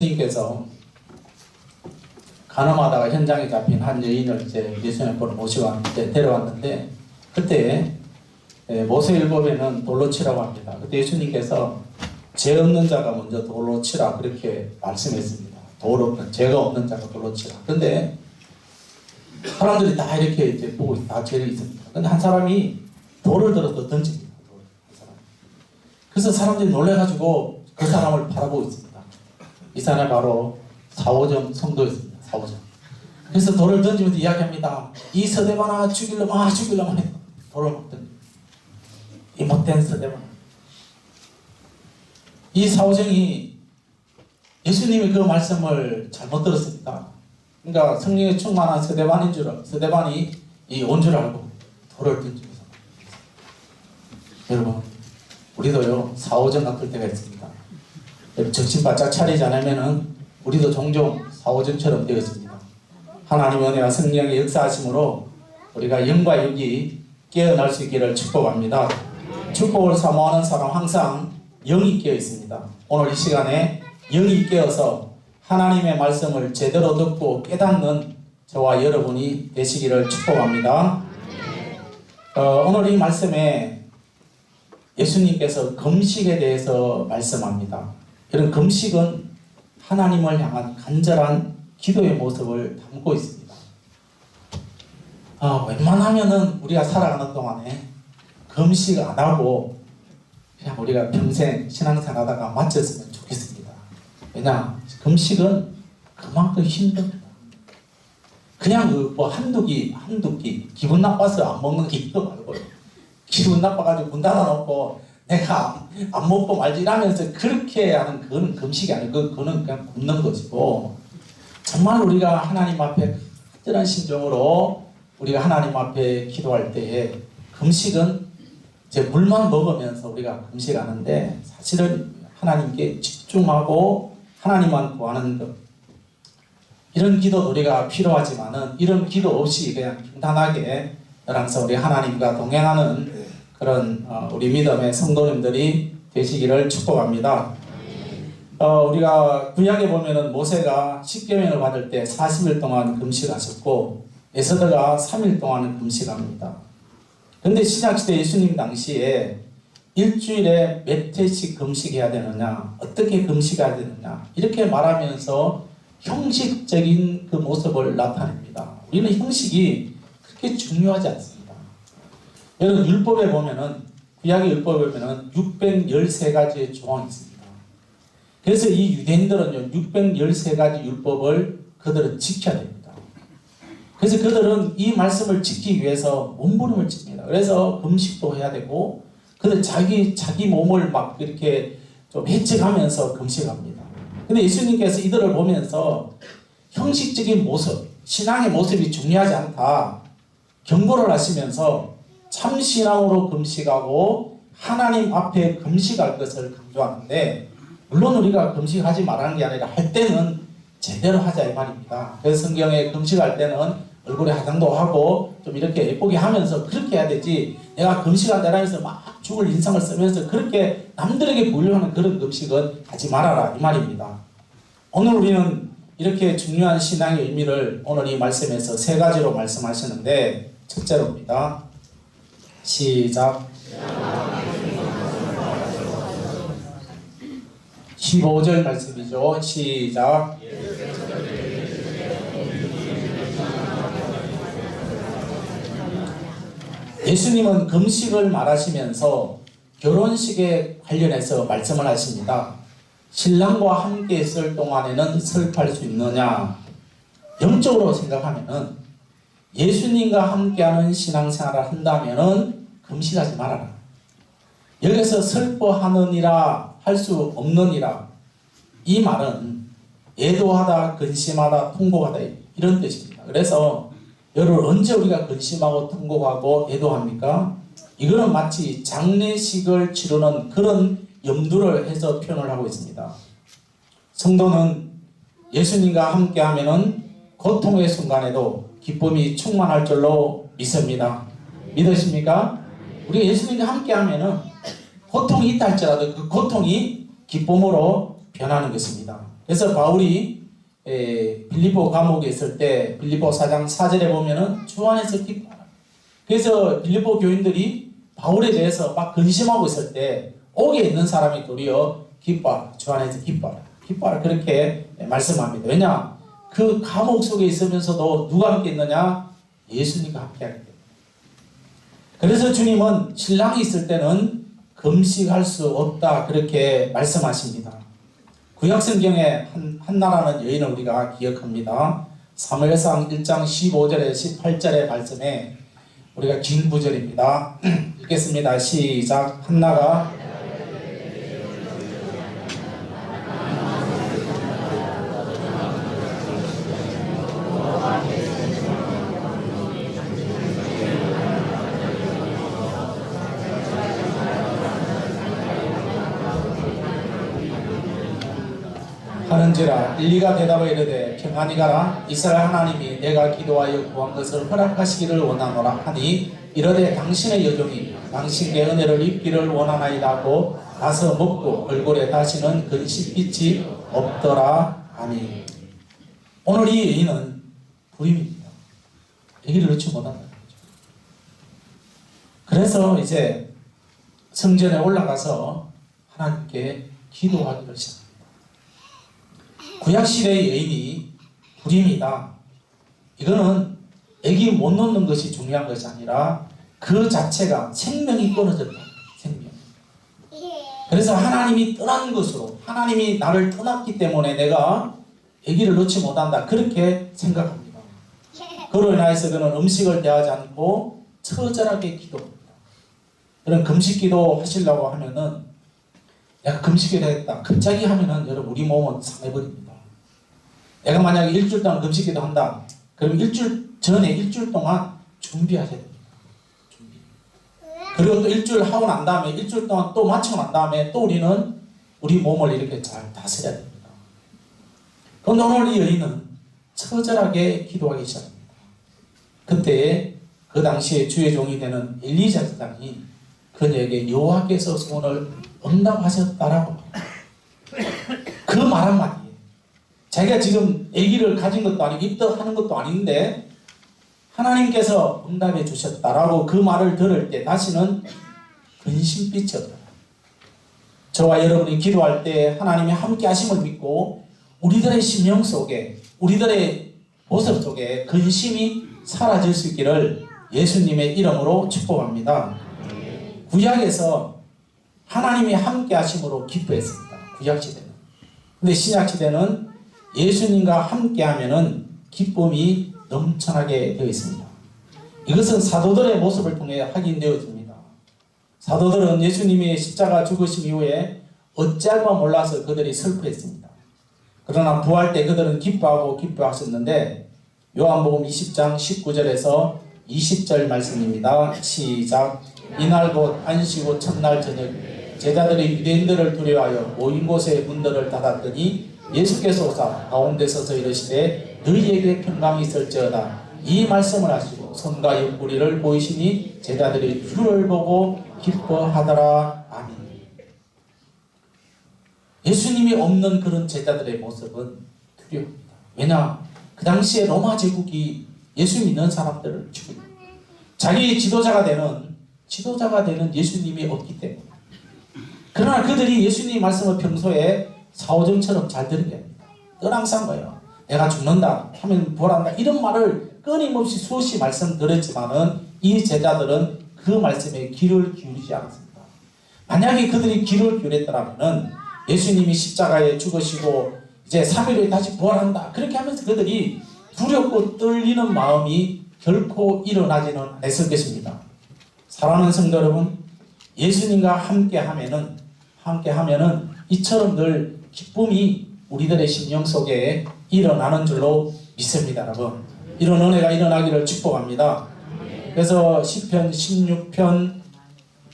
님께서 간호하다가 현장에 잡힌 한 여인을 이제 예수님 앞으로 모시고 데려왔는데, 그때 모세율법에는 돌로 치라고 합니다. 그때 예수님께서 죄 없는 자가 먼저 돌로 치라 그렇게 말씀했습니다. 죄가 없는 자가 돌로 치라. 근데 사람들이 다 이렇게 이제 보고 다 죄를 있습니다. 근데 한 사람이 돌을 들어서 던집니다. 그래서 사람들이 놀래가지고 그 사람을 바라보고 있습니다. 이 사람이 바로 사오정 성도였습니다. 사오정. 그래서 돌을 던지면서 이야기합니다. 이 서대반아 죽일려마 해서 돌을 막 던집니다. 이 못된 서대반. 이 사오정이 예수님이 그 말씀을 잘못 들었습니다. 그러니까 성령에 충만한 서대반이 온 줄 알고 돌을 던지면서. 여러분, 우리도요 사오정 같을 때가 있습니다. 정신 바짝 차리지 않으면은 우리도 종종 사오정처럼 되었습니다. 하나님의 은혜와 성령의 역사하심으로 우리가 영과 육이 깨어날 수 있기를 축복합니다. 축복을 사모하는 사람 항상 영이 깨어 있습니다. 오늘 이 시간에 영이 깨어서 하나님의 말씀을 제대로 듣고 깨닫는 저와 여러분이 되시기를 축복합니다. 오늘 이 말씀에 예수님께서 금식에 대해서 말씀합니다. 이런 금식은 하나님을 향한 간절한 기도의 모습을 담고 있습니다. 웬만하면은 우리가 살아가는 동안에 금식 안 하고 그냥 우리가 평생 신앙생활 하다가 마쳤으면 좋겠습니다. 왜냐? 금식은 그만큼 힘듭니다. 그냥 한두 끼 기분 나빠서 안 먹는 게 이거 말고요. 기분 나빠가지고 문 닫아놓고 내가 안 먹고 말지 이러면서 그렇게 하는 그거는 금식이 아니고 그거는 그냥 굶는 것이고, 정말 우리가 하나님 앞에 간절한 심정으로 우리가 하나님 앞에 기도할 때에 금식은 이제 물만 먹으면서 우리가 금식하는데, 사실은 하나님께 집중하고 하나님만 구하는 것, 이런 기도 우리가 필요하지만은 이런 기도 없이 그냥 평탄하게 항상 우리 하나님과 동행하는 그런 우리 믿음의 성도님들이 되시기를 축복합니다. 우리가 구약에 보면은 모세가 십계명을 받을 때 40일 동안 금식하셨고 에스더가 3일 동안 금식합니다. 그런데 신약시대 예수님 당시에 일주일에 몇 회씩 금식해야 되느냐, 어떻게 금식해야 되느냐, 이렇게 말하면서 형식적인 그 모습을 나타냅니다. 우리는 형식이 그렇게 중요하지 않습니다. 여러분, 율법에 보면은, 구약의 율법에 보면은 613가지의 조항이 있습니다. 그래서 이 유대인들은요 613가지 율법을 그들은 지켜야 됩니다. 그래서 그들은 이 말씀을 지키기 위해서 몸부림을 칩니다. 그래서 금식도 해야 되고, 그들 자기 몸을 막 이렇게 좀 해치하면서 금식합니다. 근데 예수님께서 이들을 보면서 형식적인 모습, 신앙의 모습이 중요하지 않다 경고를 하시면서 참 신앙으로 금식하고 하나님 앞에 금식할 것을 강조하는데, 물론 우리가 금식하지 말라는 게 아니라 할 때는 제대로 하자 이 말입니다. 그래서 성경에 금식할 때는 얼굴에 화장도 하고 좀 이렇게 예쁘게 하면서 그렇게 해야 되지, 내가 금식한다라면서 막 죽을 인상을 쓰면서 그렇게 남들에게 보이려는 그런 금식은 하지 말아라 이 말입니다. 오늘 우리는 이렇게 중요한 신앙의 의미를 오늘 이 말씀에서 3가지로 말씀하시는데, 첫째로입니다. 시작. 15절 말씀이죠. 시작. 예수님은 금식을 말하시면서 결혼식에 관련해서 말씀을 하십니다. 신랑과 함께 있을 동안에는 설파할 수 있느냐? 영적으로 생각하면은 예수님과 함께하는 신앙생활을 한다면은 금식하지 말아라. 여기서 슬퍼하느니라 할 수 없느니라, 이 말은 애도하다, 근심하다, 통곡하다 이런 뜻입니다. 그래서 여러분, 언제 우리가 근심하고 통곡하고 애도합니까? 이거는 마치 장례식을 치르는 그런 염두를 해서 표현을 하고 있습니다. 성도는 예수님과 함께하면은 고통의 순간에도 기쁨이 충만할 줄로 믿습니다. 믿으십니까? 우리 예수님과 함께하면은 고통이 있다 할지라도 그 고통이 기쁨으로 변하는 것입니다. 그래서 바울이 빌립보 감옥에 있을 때 빌립보 4장 4절에 보면은 주 안에서 기뻐하라. 그래서 빌립보 교인들이 바울에 대해서 막 근심하고 있을 때 옥에 있는 사람이 도리어 기뻐하라. 주 안에서 기뻐하라. 기뻐하라. 그렇게 말씀합니다. 왜냐? 그 감옥 속에 있으면서도 누가 함께 있느냐? 예수님과 함께 하기 때문에. 그래서 주님은 신랑이 있을 때는 금식할 수 없다. 그렇게 말씀하십니다. 구약성경에 한나라는 여인을 우리가 기억합니다. 사무엘상 1장 15절에 18절의 말씀에 우리가 긴 구절입니다. 읽겠습니다. 시작. 한나가 하는지라 엘리가 대답하여 이르되 평안히 가라. 이스라엘 하나님이 내가 기도하여 구한 것을 허락하시기를 원하노라 하니 이르되 당신의 여종이 당신께 은혜를 입기를 원하나이다 하고 가서 먹고 얼굴에 다시는 근심빛이 없더라 하니. 오늘 이 여인은 불임입니다. 아기를 낳지 못한다. 그래서 이제 성전에 올라가서 하나님께 기도하기를 시작합니다. 구약시대의 여인이 불임이다. 이거는 아기 못 놓는 것이 중요한 것이 아니라 그 자체가 생명이 끊어졌다. 생명. 그래서 하나님이 떠난 것으로, 하나님이 나를 떠났기 때문에 내가 아기를 놓지 못한다. 그렇게 생각합니다. 그로 인하여서 그는 음식을 대하지 않고 처절하게 기도합니다. 그런 금식기도 하시려고 하면은 내가 금식기도 했다. 갑자기 하면은 여러분 우리 몸은 상해버립니다. 내가 만약에 일주일 동안 금식기도 한다. 그럼 일주일 전에 일주일 동안 준비하셔야 됩니다. 준비. 그리고 또 일주일 하고 난 다음에 일주일 동안 또 마치고 난 다음에 또 우리는 우리 몸을 이렇게 잘 다스려야 됩니다. 그런데 오늘 이 여인은 처절하게 기도하기 시작합니다. 그때 그 당시에 주의 종이 되는 엘리자 사장이 그녀에게 여호와께서 소원을 응답하셨다라고 그 말 한마디에 자기가 지금 아기를 가진 것도 아니고 입덧하는 것도 아닌데 하나님께서 응답해 주셨다라고 그 말을 들을 때 다시는 근심빛이 없다. 저와 여러분이 기도할 때 하나님의 함께 하심을 믿고 우리들의 심령 속에 우리들의 모습 속에 근심이 사라질 수 있기를 예수님의 이름으로 축복합니다. 구약에서 하나님이 함께 하심으로 기뻐했습니다. 구약시대는. 근데 신약시대는 예수님과 함께 하면은 기쁨이 넘쳐나게 되어 있습니다. 이것은 사도들의 모습을 통해 확인되어집니다. 사도들은 예수님이 십자가 죽으심 이후에 어찌할 바 몰라서 그들이 슬퍼했습니다. 그러나 부활 때 그들은 기뻐하고 기뻐하셨는데 요한복음 20장 19절에서 20절 말씀입니다. 시작. 이날 곧 안식 후 첫날 저녁 제자들이 유대인들을 두려워하여 모인 곳에 문들을 닫았더니 예수께서 오사 가운데 서서 이르시되 너희에게 평강이 있을지어다. 이 말씀을 하시고 손과 옆구리를 보이시니 제자들이 주를 보고 기뻐하더라. 아멘. 예수님이 없는 그런 제자들의 모습은 두려웁니다. 왜냐? 그 당시에 로마 제국이 예수 믿는 사람들을 죽입니다. 자기 지도자가 되는 예수님이 없기 때문에. 그러나 그들이 예수님 말씀을 평소에 사오정처럼 잘 들은 게 아닙니다. 늘 항상 뭐예요? 내가 죽는다 하면 부활한다 이런 말을 끊임없이 수없이 말씀 들었지만은 이 제자들은 그 말씀에 귀를 기울이지 않았습니다. 만약에 그들이 귀를 기울였더라면은 예수님이 십자가에 죽으시고 이제 3일 후에 다시 부활한다 그렇게 하면서 그들이 두렵고 떨리는 마음이 결코 일어나지는 않았을 것입니다. 사랑하는 성도 여러분, 예수님과 함께 하면은 이처럼 늘 기쁨이 우리들의 심령 속에 일어나는 줄로 믿습니다. 여러분, 이런 은혜가 일어나기를 축복합니다. 그래서 시편 16편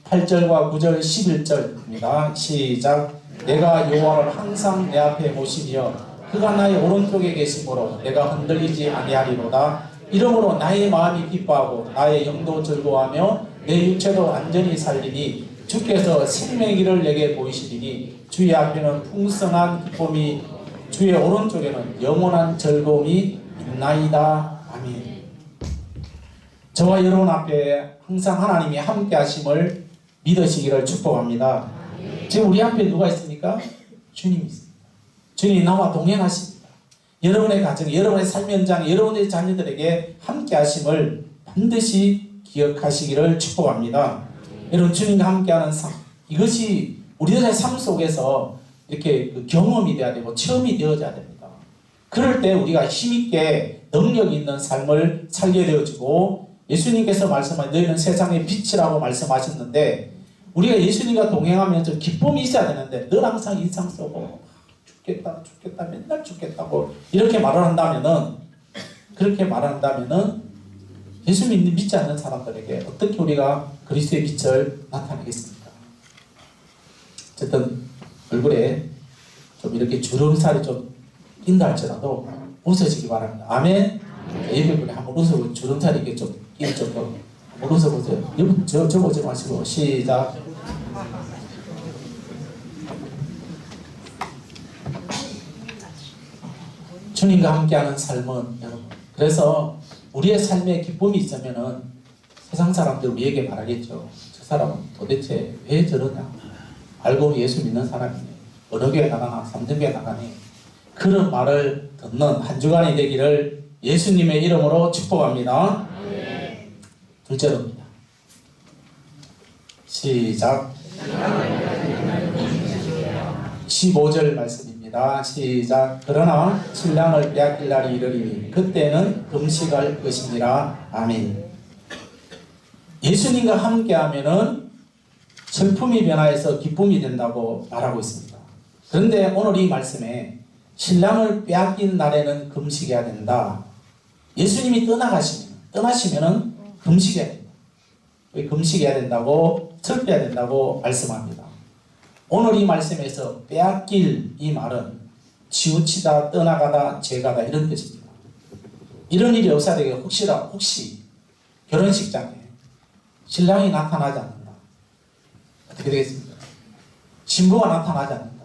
8절과 9절 11절입니다. 시작. 내가 여호와를 항상 내 앞에 모시며 그가 나의 오른쪽에 계심으로 내가 흔들리지 아니하리로다. 이러므로 나의 마음이 기뻐하고 나의 영도 즐거워하며 내 육체도 안전히 살리니 주께서 생명의 길을 내게 보이시리니 주의 앞에는 풍성한 기쁨이 주의 오른쪽에는 영원한 즐거움이 있나이다. 아멘. 저와 여러분 앞에 항상 하나님이 함께 하심을 믿으시기를 축복합니다. 지금 우리 앞에 누가 있습니까? 주님이 있습니다. 주님이 나와 동행하십니다. 여러분의 가정, 여러분의 삶 현장, 여러분의 자녀들에게 함께 하심을 반드시 기억하시기를 축복합니다. 여러분, 주님과 함께하는 삶, 이것이 우리들의 삶 속에서 이렇게 경험이 되어야 되고 체험이 되어져야 됩니다. 그럴 때 우리가 힘있게 능력 있는 삶을 살게 되어지고, 예수님께서 말씀하신 너희는 세상의 빛이라고 말씀하셨는데, 우리가 예수님과 동행하면서 기쁨이 있어야 되는데 늘 항상 인상 쓰고 죽겠다 맨날 죽겠다고 이렇게 말을 한다면은, 그렇게 말한다면은 예수 믿지 않는 사람들에게 어떻게 우리가 그리스도의 빛을 나타내겠습니까? 어쨌든 얼굴에 좀 이렇게 주름살이 좀 낀다 할지라도 웃으시기 바랍니다. 아멘. 예배분에 한번 웃어보세요. 주름살이 이게 좀 낄 정도 한번 웃어보세요. 여러분 저 보지 마시고 시작. 주님과 함께하는 삶은, 여러분, 그래서 우리의 삶에 기쁨이 있으면은 세상 사람들 우리에게 말하겠죠. 저 사람은 도대체 왜 저러냐? 알고 보니 예수 믿는 사람이네. 어느 교회 나가나 3등교회 나가네. 그런 말을 듣는 한 주간이 되기를 예수님의 이름으로 축복합니다. 둘째로입니다. 시작. 15절 말씀입니다. 시작. 그러나 신랑을 빼앗길 날이 이르리니 그때는 금식할 것이니라. 아멘. 예수님과 함께하면은 슬픔이 변화해서 기쁨이 된다고 말하고 있습니다. 그런데 오늘 이 말씀에 신랑을 빼앗긴 날에는 금식해야 된다. 예수님이 떠나시면은 금식해야 된다. 금식해야 된다고, 슬퍼야 된다고 말씀합니다. 오늘 이 말씀에서 빼앗길 이 말은 치우치다, 떠나가다, 죄가다 이런 뜻입니다. 이런 일이 없어야 되게 혹시 결혼식장에 신랑이 나타나지 않는다. 어떻게 되겠습니까? 신부가 나타나지 않는다.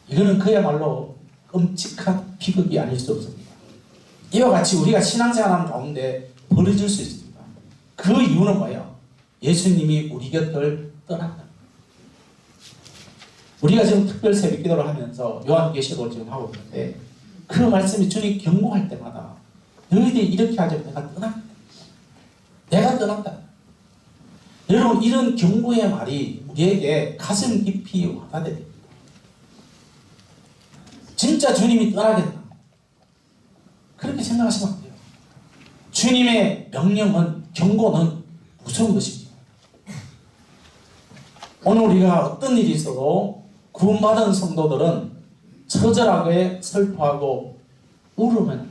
이거는 그야말로 끔찍한 비극이 아닐 수 없습니다. 이와 같이 우리가 신앙생활하는 가운데 벌어질 수 있습니다. 그 이유는 뭐예요? 예수님이 우리 곁을 떠났다. 우리가 지금 특별 새벽 기도를 하면서 요한계시록을 지금 하고 있는데, 그 말씀이 주님 경고할 때마다 너희들이 이렇게 하자면 내가 떠난다. 내가 떠난다. 여러분, 이런 경고의 말이 우리에게 가슴 깊이 와닿아야 됩니다. 진짜 주님이 떠나겠나? 그렇게 생각하시면 안 돼요. 주님의 명령은, 경고는 무서운 것입니다. 오늘 우리가 어떤 일이 있어도 구원받은 성도들은 처절하게 슬퍼하고 울으면,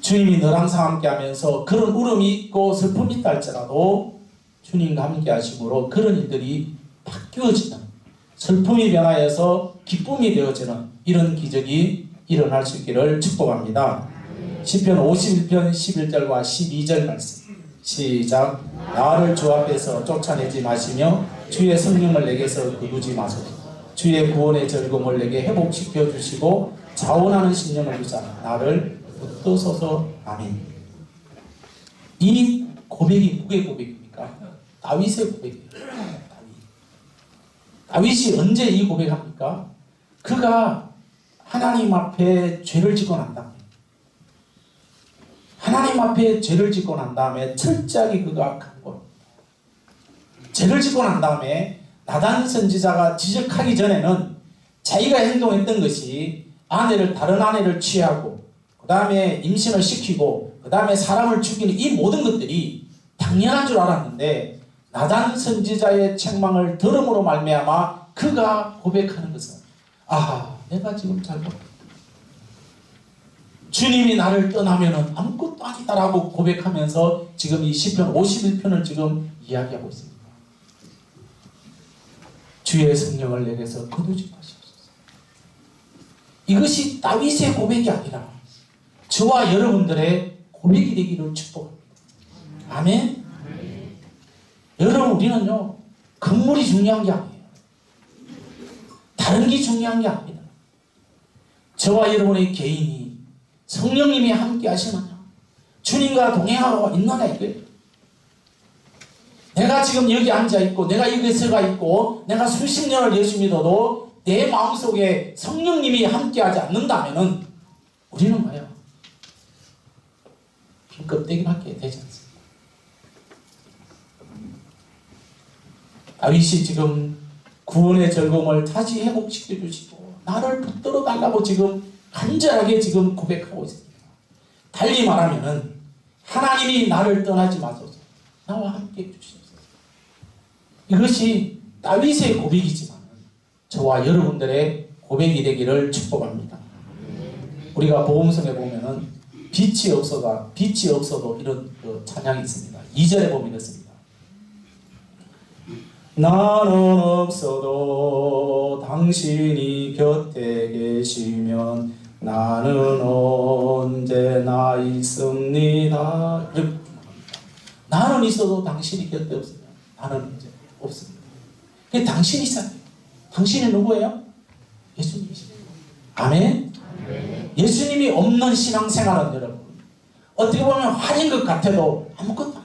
주님이 늘 항상 함께 하면서 그런 울음이 있고 슬픔이 있다 할지라도 주님과 함께 하심으로 그런 일들이 바뀌어지는, 슬픔이 변화해서 기쁨이 되어지는 이런 기적이 일어날 수 있기를 축복합니다. 시편 51편 11절과 12절 말씀 시작. 나를 주 앞에서 쫓아내지 마시며 주의 성령을 내게서 거두지 마소서. 주의 구원의 즐거움을 내게 회복시켜 주시고 자원하는 심령을 주사 나를 붙드소서. 아멘. 이 고백이 누구의 고백입니까? 다윗의 고백이에요. 다윗이 언제 이 고백합니까? 그가 하나님 앞에 죄를 짓고 난 다음에, 하나님 앞에 죄를 짓고 난 다음에 철저하게 그가 간 것. 죄를 짓고 난 다음에 나단 선지자가 지적하기 전에는 자기가 행동했던 것이 다른 아내를 취하고 그 다음에 임신을 시키고 그 다음에 사람을 죽이는 이 모든 것들이 당연한 줄 알았는데, 나단 선지자의 책망을 들음으로 말미암아 그가 고백하는 것은, 내가 지금 잘못했다. 주님이 나를 떠나면은 아무것도 아니다라고 고백하면서 지금 이 시편 51편을 지금 이야기하고 있습니다. 주의 성령을 내게서 거두지 마시옵소서. 이것이 다윗의 고백이 아니라 저와 여러분들의 고백이 되기를 축복합니다. 아멘. 여러분, 우리는요, 건물이 중요한 게 아니에요. 다른 게 중요한 게 아닙니다. 저와 여러분의 개인이 성령님이 함께 하시느냐, 주님과 동행하고 있느냐 이거예요. 내가 지금 여기 앉아있고 내가 여기 서가 있고 내가 수십 년을 예수 믿어도 내 마음속에 성령님이 함께하지 않는다면 우리는 뭐예요? 빈 껍데기밖에 되지 않습니다. 다윗이 지금 구원의 즐거움을 다시 회복시켜 주시고 나를 붙들어 달라고 지금 간절하게 지금 고백하고 있습니다. 달리 말하면은 하나님이 나를 떠나지 마소서, 나와 함께 해주시옵소서. 이것이 다윗의 고백이지만 저와 여러분들의 고백이 되기를 축복합니다. 우리가 복음성에 보면은 빛이 없어도 이런 찬양이 있습니다. 2절에 보면 이렇습니다. 나는 없어도 당신이 곁에 계시면 나는 언제나 있습니다. 나는 있어도 당신이 곁에 없으면 나는 언제 없습니다. 당신이 있어야 돼요. 당신이 누구예요? 예수님이십니다. 아멘? 예수님이 없는 신앙생활은 여러분 어떻게 보면 환인 것 같아도 아무것도 아니에요.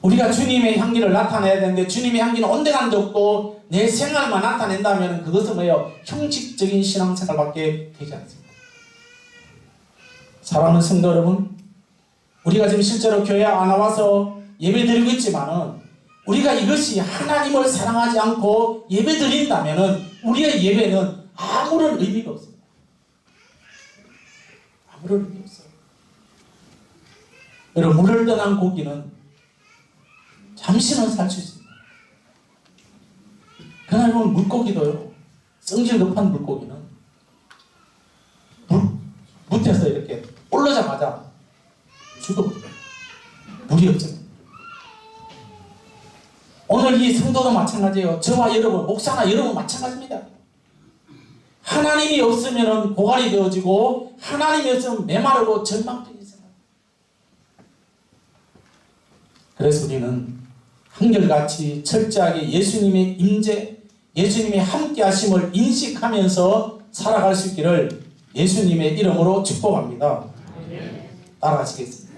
우리가 주님의 향기를 나타내야 되는데 주님의 향기는 온데간데 없고 내 생활만 나타낸다면 그것은 뭐예요? 형식적인 신앙생활밖에 되지 않습니다. 사랑하는 성도 여러분, 우리가 지금 실제로 교회 안 나와서 예배드리고 있지만은 우리가 이것이 하나님을 사랑하지 않고 예배드린다면은 우리의 예배는 아무런 의미가 없습니다. 아무런 의미 없어요. 여러분, 물을 떠난 고기는 잠시는 살 수 있습니다. 그러나 물고기도요, 성질 급한 물고기는 묻혀서 이렇게 올라자마자 죽어버려요. 물이 없잖아요. 오늘 이 성도도 마찬가지예요. 저와 여러분, 목사나 여러분 마찬가지입니다. 하나님이 없으면 고갈이 되어지고 하나님이 없으면 메마르고 절망적인 생각. 그래서 우리는 한결같이 철저하게 예수님의 임재, 예수님의 함께하심을 인식하면서 살아갈 수 있기를 예수님의 이름으로 축복합니다. 따라하시겠습니다.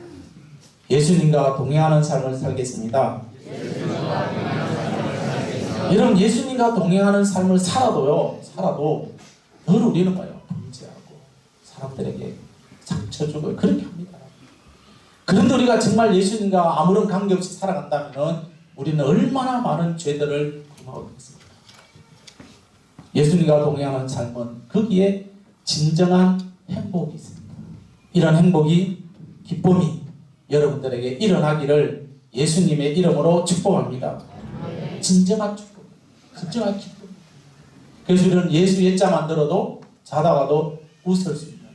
예수님과 동행하는 삶을 살겠습니다. 여러분, 예수님과 동행하는 삶을 살아도 늘 우리는 뭐예요? 범죄하고 사람들에게 상처 주고 그렇게 합니다. 그런데 우리가 정말 예수님과 아무런 관계없이 살아간다면 우리는 얼마나 많은 죄들을 범하고 있습니다. 예수님과 동행하는 삶은 거기에 진정한 행복이 있습니다. 이런 행복이, 기쁨이 여러분들에게 일어나기를 예수님의 이름으로 축복합니다. 진정한 축복, 진정한 기쁨. 그래서 우리는 예수 예자만 들어도 자다가도 웃을 수 있는,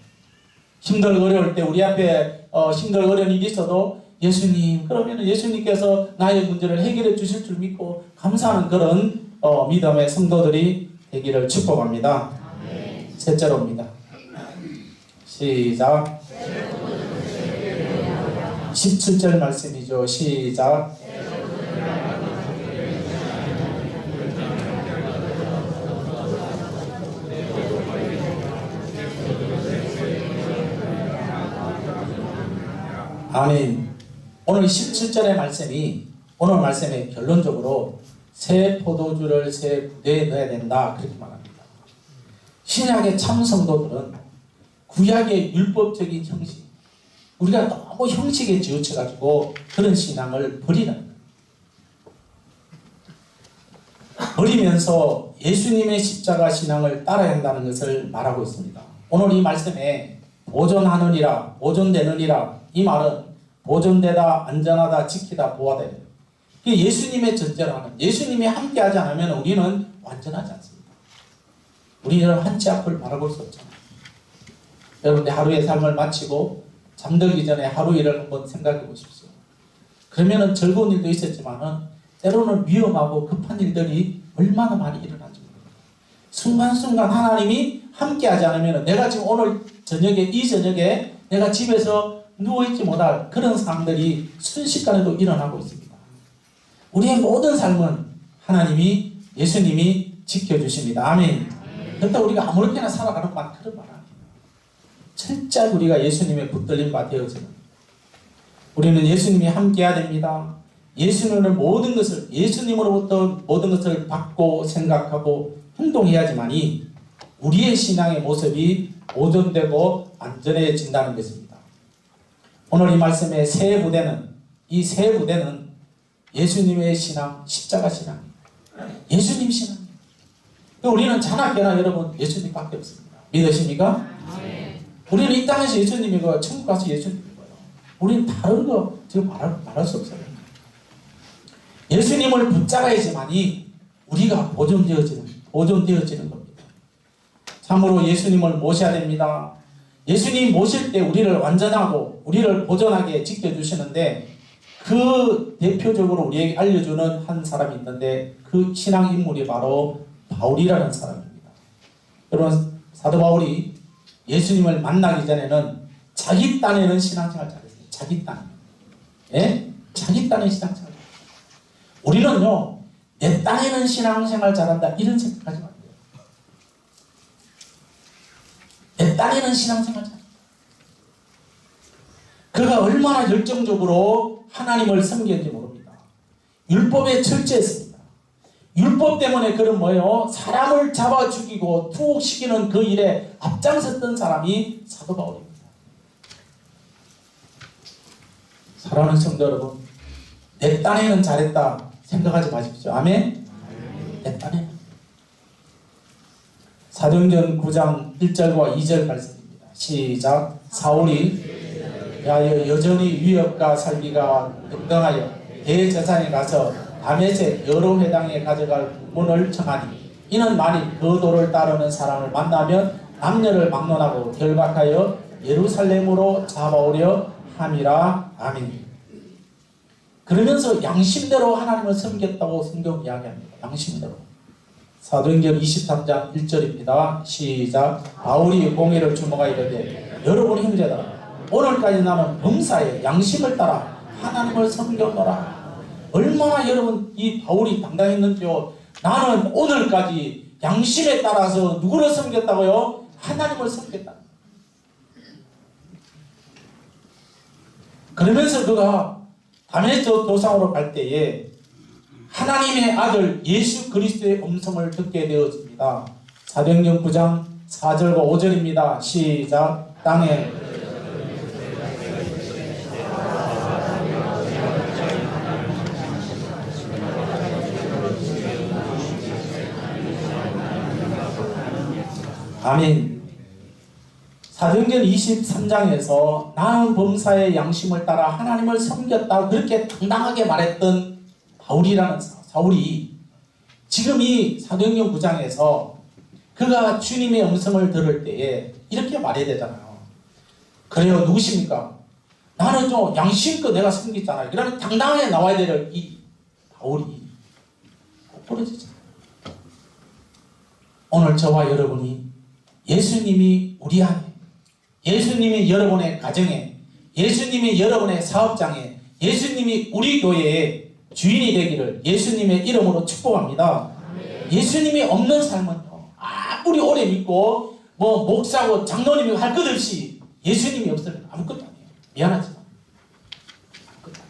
힘들고 어려울 때 우리 앞에 힘들고 어려운 일이 있어도 예수님, 그러면 예수님께서 나의 문제를 해결해 주실 줄 믿고 감사하는 그런 믿음의 성도들이 되기를 축복합니다. 셋째로입니다. 시작. 17절 말씀이죠. 시작. 아멘. 오늘 17절의 말씀이 오늘 말씀에 결론적으로 새 포도주를 새 부대에 넣어야 된다 그렇게 말합니다. 신약의 참 성도들은 구약의 율법적인 형식, 우리가 너무 형식에 지우쳐가지고 그런 신앙을 버리면서 예수님의 십자가 신앙을 따라야 한다는 것을 말하고 있습니다. 오늘 이 말씀에 보존하느니라, 보존되느니라, 이 말은 보존되다, 안전하다, 지키다, 보호하다. 예수님의 전제라는, 예수님이 함께하지 않으면 우리는 완전하지 않습니다. 우리는 한치 앞을 바라볼 수 없잖아요. 여러분들 하루의 삶을 마치고 잠들기 전에 하루 일을 한번 생각해 보십시오. 그러면은 즐거운 일도 있었지만은 때로는 위험하고 급한 일들이 얼마나 많이 일어나죠. 순간순간 하나님이 함께하지 않으면 내가 지금 오늘 저녁에, 이 저녁에 내가 집에서 누워있지 못할 그런 상황들이 순식간에도 일어나고 있습니다. 우리의 모든 삶은 하나님이, 예수님이 지켜주십니다. 아멘. 그렇다고 우리가 아무렇게나 살아가는 건 그런 말 아니에요. 철저히 우리가 예수님의 붙들림 바 되어지는, 우리는 예수님이 함께해야 됩니다. 예수님으로부터 모든 것을 받고 생각하고 행동해야지만이 우리의 신앙의 모습이 보존되고 안전해진다는 것입니다. 오늘 이 말씀의 세 부대는, 이 세 부대는 예수님의 신앙, 십자가 신앙, 예수님 신앙이에요. 우리는 자나깨나 여러분 예수님밖에 없습니다. 믿으십니까? 우리는 이 땅에서 예수님이고 천국 가서 예수님이고요. 우리는 다른 거 지금 말할 수 없어요. 예수님을 붙잡아야지만이 우리가 보존되어지는 겁니다. 참으로 예수님을 모셔야 됩니다. 예수님 모실 때 우리를 완전하고 우리를 보존하게 지켜주시는데, 그 대표적으로 우리에게 알려주는 한 사람이 있는데, 그 신앙 인물이 바로 바울이라는 사람입니다. 여러분, 사도 바울이 예수님을 만나기 전에는 자기 딴에는 신앙생활 잘했어요. 자기 딴. 예? 자기 딴에 신앙생활 잘했어요. 우리는요, 내 딴에는 신앙생활 잘한다, 이런 생각하지 마세요. 내 딴에는 신앙생활 잘한다. 그가 얼마나 열정적으로 하나님을 섬겼는지 모릅니다. 율법에 철저했습니다. 율법 때문에 그런 뭐예요? 사람을 잡아 죽이고 투옥시키는 그 일에 앞장섰던 사람이 사도 바울입니다. 사랑하는 성도 여러분, 내 딴에는 잘했다 생각하지 마십시오. 아멘? 내 딴에는. 사도행전 9장 1절과 2절 말씀입니다. 시작. 사울이 여전히 위협과 살기가 등등하여 대제사장에 가서 다메섹 여러 회당에 가져갈 문을 청하니, 이는 만일 그 도를 따르는 사람을 만나면 남녀를 막론하고 결박하여 예루살렘으로 잡아오려 함이라. 아멘. 그러면서 양심대로 하나님을 섬겼다고 성경 이야기합니다. 양심대로. 사도행전 23장 1절입니다. 시작. 바울이 공회를 주목하여 이르되, 여러분 형제들아, 오늘까지 나는 범사에 양심을 따라 하나님을 섬겼노라. 얼마나 여러분 이 바울이 당당했는지요. 나는 오늘까지 양심에 따라서 누구를 섬겼다고요? 하나님을 섬겼다. 그러면서 그가 다메섹 도상으로 갈 때에 하나님의 아들 예수 그리스도의 음성을 듣게 되어집니다. 사도행전 9장 4절과 5절입니다. 시작. 땅에 아멘. 사도행전 23장에서 나는 범사의 양심을 따라 하나님을 섬겼다, 그렇게 당당하게 말했던 바울이라는 사울이 지금 이 사도행전 9장에서 그가 주님의 음성을 들을 때에 이렇게 말해야 되잖아요. 그래요, 누구십니까? 나는 좀 양심껏 내가 섬겼잖아요. 그러면 당당하게 나와야 될 이 바울이 꼭 부러지잖아요. 오늘 저와 여러분이 예수님이 우리 안에, 예수님이 여러분의 가정에, 예수님이 여러분의 사업장에, 예수님이 우리 교회에 주인이 되기를 예수님의 이름으로 축복합니다. 예수님이 없는 삶은요, 아무리 오래 믿고 뭐 목사고 장로님이고 할 것 없이 예수님이 없으면 아무것도 아니에요. 미안하지만 아무것도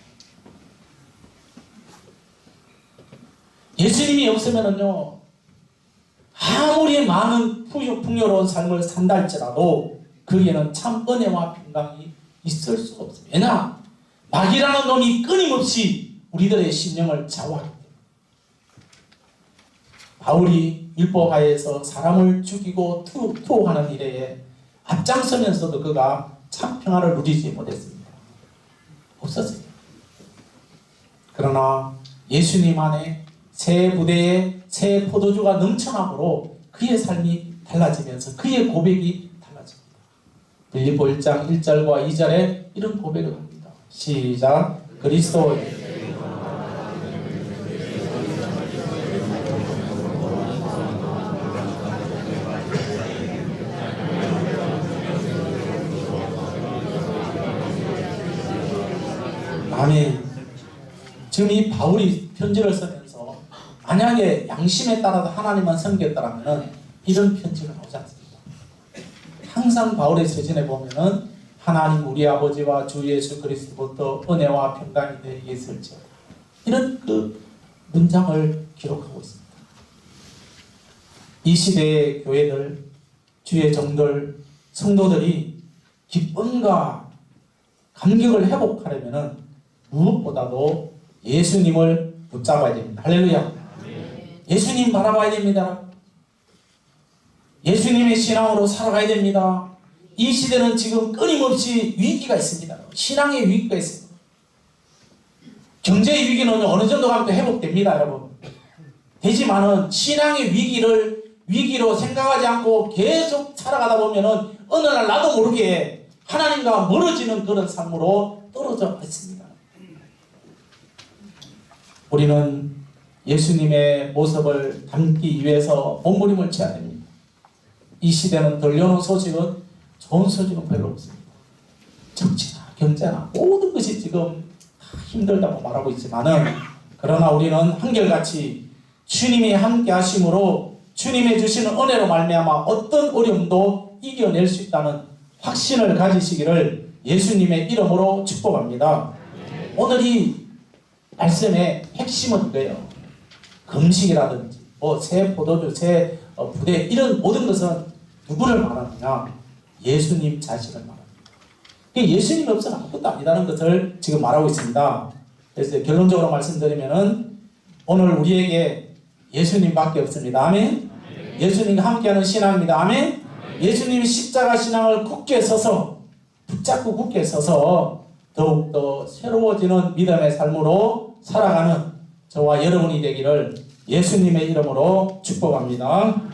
아니에요. 예수님이 없으면은요, 아무리 많은 풍요로운 삶을 산다 할지라도 거기에는 참 은혜와 평강이 있을 수가 없습니다. 왜냐? 마귀라는 놈이 끊임없이 우리들의 심령을 좌우하기 때문에. 바울이 율법하에서 사람을 죽이고 투옥하는 일에 앞장서면서도 그가 참 평화를 누리지 못했습니다. 없었어요. 그러나 예수님 안에 새 부대에 새 포도주가 넘쳐남으로 그의 삶이 달라지면서 그의 고백이 달라집니다. 빌립보 1장 1절과 2절에 이런 고백을 합니다. 시작. 그리스도 아멘. 지금 이 바울이 편지를 쓰면서 만약에 양심에 따라서 하나님만 섬겼다라면 이런 편지가 나오지 않습니다. 항상 바울의 서신에 보면은 하나님 우리 아버지와 주 예수 그리스도부터 은혜와 평강이 되게 있을지어다. 이런 그 문장을 기록하고 있습니다. 이 시대의 교회들, 주의 종들, 성도들이 기쁨과 감격을 회복하려면 무엇보다도 예수님을 붙잡아야 됩니다. 할렐루야. 예수님 바라봐야 됩니다. 예수님의 신앙으로 살아가야 됩니다. 이 시대는 지금 끊임없이 위기가 있습니다. 신앙의 위기가 있습니다. 경제의 위기는 어느 정도 가면 또 회복됩니다, 여러분. 되지만은 신앙의 위기로 생각하지 않고 계속 살아가다 보면은 어느 날 나도 모르게 하나님과 멀어지는 그런 삶으로 떨어져 있습니다. 우리는 예수님의 모습을 담기 위해서 몸부림을 쳐야 됩니다. 이 시대는 들려오는 소식은 좋은 소식은 별로 없습니다. 정치나 경제나 모든 것이 지금 다 힘들다고 말하고 있지만은 그러나 우리는 한결같이 주님이 함께 하심으로 주님의 주시는 은혜로 말미암아 어떤 어려움도 이겨낼 수 있다는 확신을 가지시기를 예수님의 이름으로 축복합니다. 오늘 이 말씀의 핵심은 이거예요. 금식이라든지 새 포도주, 새 부대 이런 모든 것은 누구를 말하느냐? 예수님 자신을 말합니다. 예수님이 없어서 아무것도 아니라는 것을 지금 말하고 있습니다. 그래서 결론적으로 말씀드리면은 오늘 우리에게 예수님밖에 없습니다. 아멘. 예수님과 함께하는 신앙입니다. 아멘. 예수님이 십자가 신앙을 굳게 서서 붙잡고 굳게 서서 더욱더 새로워지는 믿음의 삶으로 살아가는 저와 여러분이 되기를 예수님의 이름으로 축복합니다.